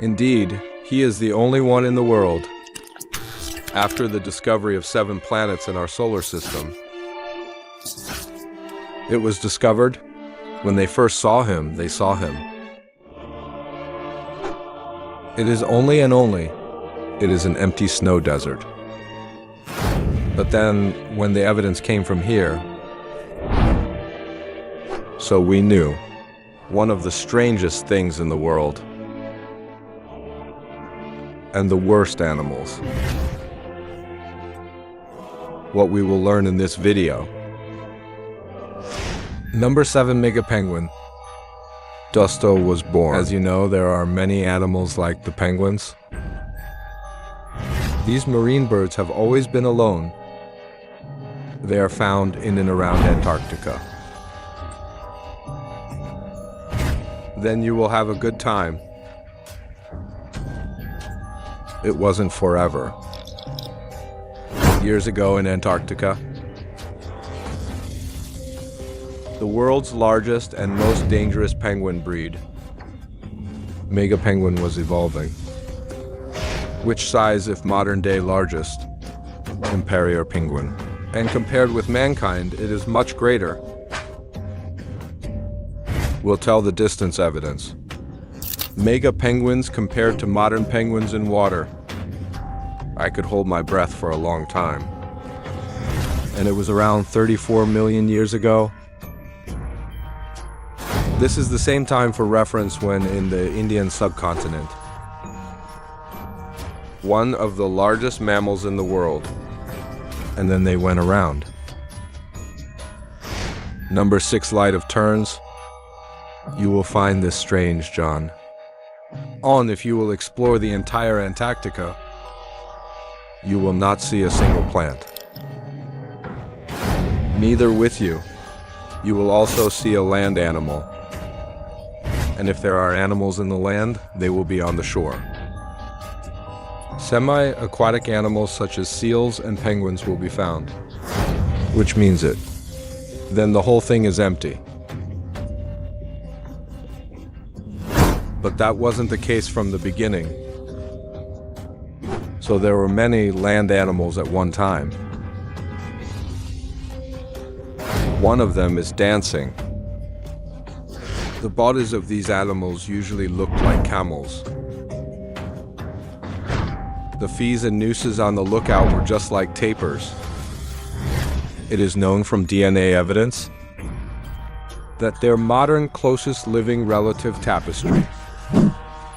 Indeed, he is the only one in the world. After the discovery of 7 planets in our solar system, it was discovered when they first saw him, they saw him. It is only and only, it is an empty snow desert. But then, when the evidence came from here, so we knew one of the strangest things in the world, and the worst animals. What we will learn in this video. Number 7 mega penguin. Dusto was born. As you know, there are many animals like the penguins. These marine birds have always been alone. They are found in and around Antarctica. Then you will have a good time. It wasn't forever. Years ago in Antarctica, the world's largest and most dangerous penguin breed, mega penguin, was evolving. Which size if modern-day largest? Imperial penguin. And compared with mankind, it is much greater. We'll tell the distance evidence. Mega penguins compared to modern penguins in water. I could hold my breath for a long time. And it was around 34 million years ago. This is the same time for reference when in the Indian subcontinent. One of the largest mammals in the world. And then they went around. Number 6 light of terns. You will find this strange, John. On if you will explore the entire Antarctica, you will not see a single plant. Neither with you. You will also see a land animal. And if there are animals in the land, they will be on the shore. Semi-aquatic animals such as seals and penguins will be found. Which means it. Then the whole thing is empty. But that wasn't the case from the beginning. So there were many land animals at one time. One of them is dancing. The bodies of these animals usually looked like camels. The fees and nooses on the lookout were just like tapirs. It is known from DNA evidence that their modern closest living relative tapestry,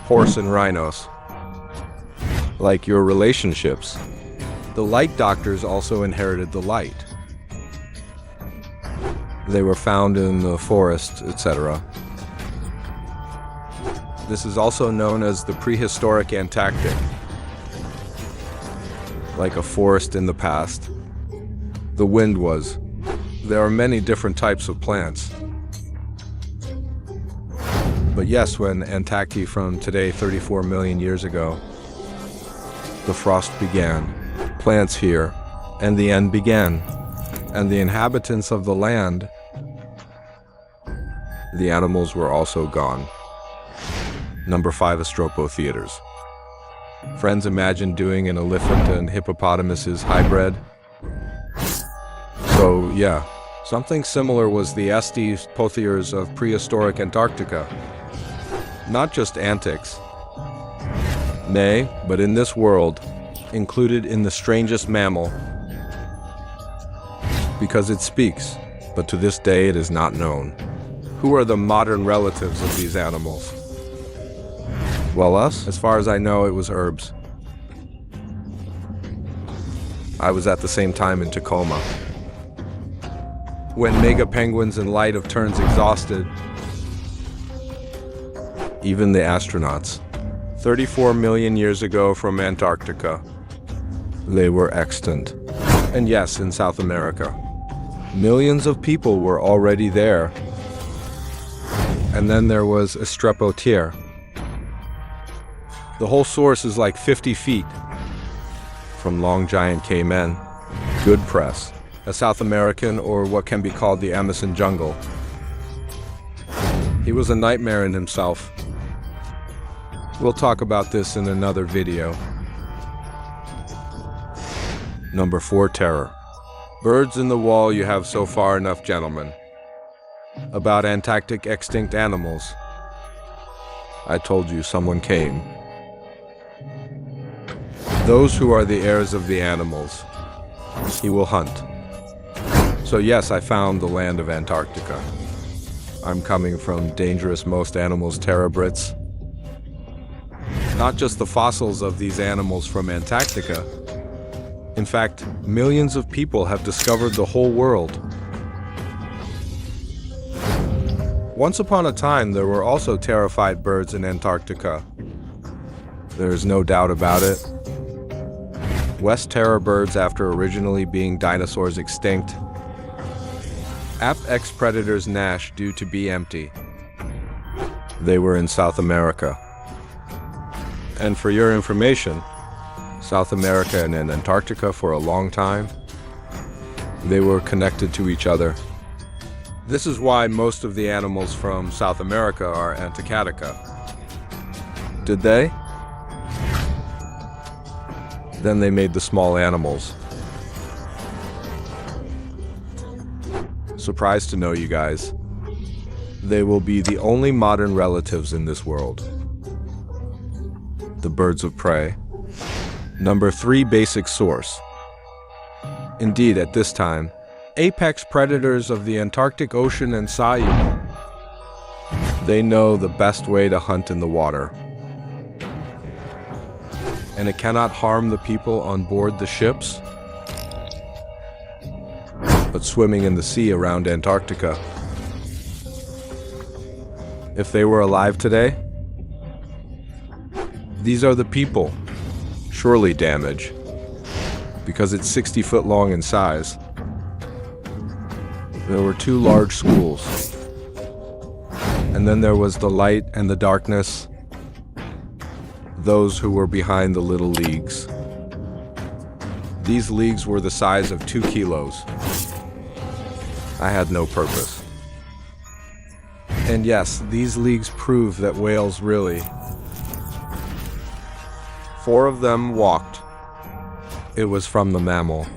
horse and rhinos, like your relationships. The light doctors also inherited the light. They were found in the forest, etc. This is also known as the Prehistoric Antarctic. Like a forest in the past. The wind was. There are many different types of plants. But yes, when Antarctic from today 34 million years ago, the frost began, plants here, and the end began, and the inhabitants of the land, the animals were also gone. Number 5 Astropo theaters. Friends, imagine doing an elephant and hippopotamus's hybrid. So yeah, something similar was the Estes pothiers of prehistoric Antarctica. Not just antics. Nay, but in this world, included in the strangest mammal, because it speaks, but to this day it is not known. Who are the modern relatives of these animals? Well, us? As far as I know, it was herbs. I was at the same time in Tacoma. When mega penguins and light of terns exhausted, even the astronauts, 34 million years ago from Antarctica, they were extant. And yes, in South America. Millions of people were already there. And then there was Astropotier. The whole source is like 50 feet. From long giant cavemen, good press, a South American or what can be called the Amazon jungle. He was a nightmare in himself. We'll talk about this in another video. Number 4, terror. Birds in the wall you have so far enough, gentlemen. About Antarctic extinct animals. I told you someone came. Those who are the heirs of the animals. He will hunt. So yes, I found the land of Antarctica. I'm coming from dangerous most animals terebrits. Not just the fossils of these animals from Antarctica. In fact, millions of people have discovered the whole world. Once upon a time, there were also terrified birds in Antarctica. There is no doubt about it. West terror birds after originally being dinosaurs extinct. Apex predators Nash due to be empty. They were in South America. And for your information, South America and Antarctica for a long time, they were connected to each other. This is why most of the animals from South America are Antarctica. Did they? Then they made the small animals. Surprised to know, you guys. They will be the only modern relatives in this world. The birds of prey. Number 3, basic source. Indeed, at this time, apex predators of the Antarctic Ocean and Saiyu. They know the best way to hunt in the water. And it cannot harm the people on board the ships. But swimming in the sea around Antarctica. If they were alive today, these are the people. Surely damage, because it's 60 foot long in size. There were 2 large schools. And then there was the light and the darkness. Those who were behind the little leagues. These leagues were the size of 2 kilos. I had no purpose. And yes, these leagues prove that whales really. 4 of them walked. It was from the mammal.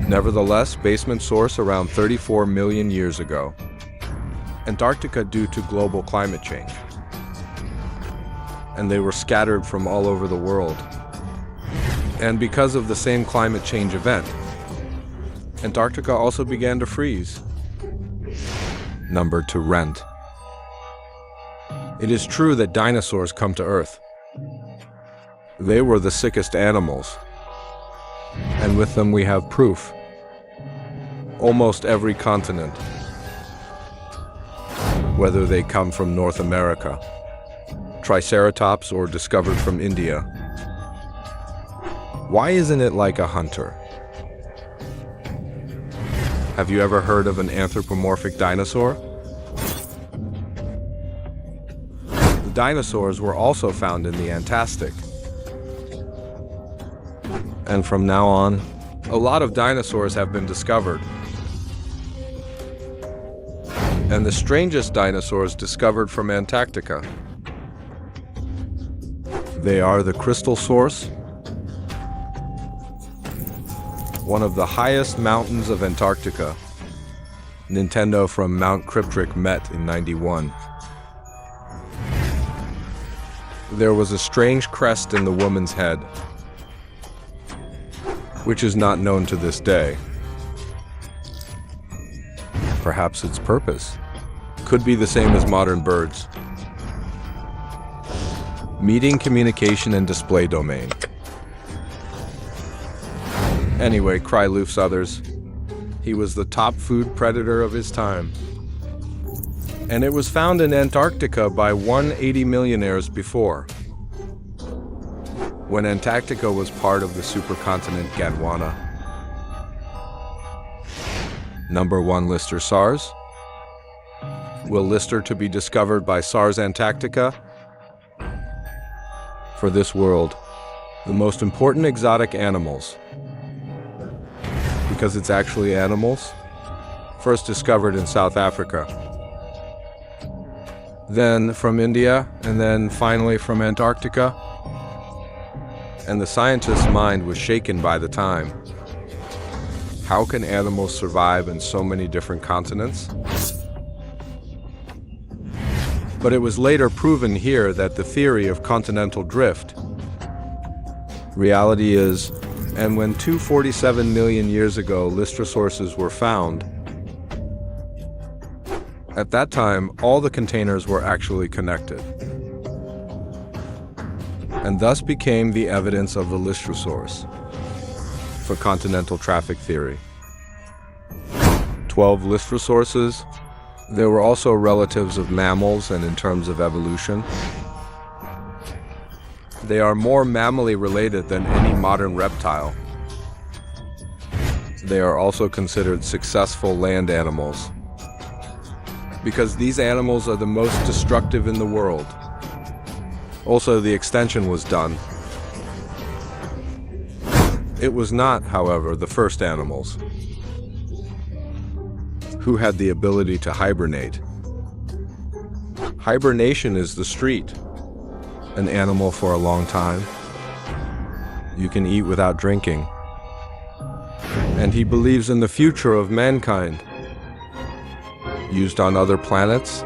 Nevertheless, basement source around 34 million years ago. Antarctica due to global climate change. And they were scattered from all over the world. And because of the same climate change event, Antarctica also began to freeze. Number 2, rent. It is true that dinosaurs come to Earth. They were the sickest animals. And with them we have proof. Almost every continent. Whether they come from North America, Triceratops, or discovered from India. Why isn't it like a hunter? Have you ever heard of an anthropomorphic dinosaur? The dinosaurs were also found in the Antarctic. And from now on, a lot of dinosaurs have been discovered. And the strangest dinosaurs discovered from Antarctica. They are the crystal source, one of the highest mountains of Antarctica. Nintendo from Mount Cryptric met in '91. There was a strange crest in the woman's head, which is not known to this day. Perhaps its purpose could be the same as modern birds. Meeting, communication, and display domain. Anyway, Kryloof's others. He was the top food predator of his time. And it was found in Antarctica by 180 millionaires before, when Antarctica was part of the supercontinent Gondwana. Number 1, Lister SARS. Will Lister to be discovered by SARS Antarctica? For this world, the most important exotic animals. Because it's actually animals, first discovered in South Africa. then from India, and then finally from Antarctica. And the scientist's mind was shaken by the time. How can animals survive in so many different continents? But it was later proven here that the theory of continental drift. Reality is, and when 247 million years ago Lystrosaurus were found, at that time all the containers were actually connected, and thus became the evidence of the Lystrosaurus for continental traffic theory. 12 Lystrosaurus. There were also relatives of mammals, and in terms of evolution, they are more mammally related than any modern reptile. They are also considered successful land animals, because these animals are the most destructive in the world. Also, the extension was done. It was not, however, the first animals who had the ability to hibernate. Hibernation is the street. An animal for a long time. You can eat without drinking. And he believes in the future of mankind. Used on other planets,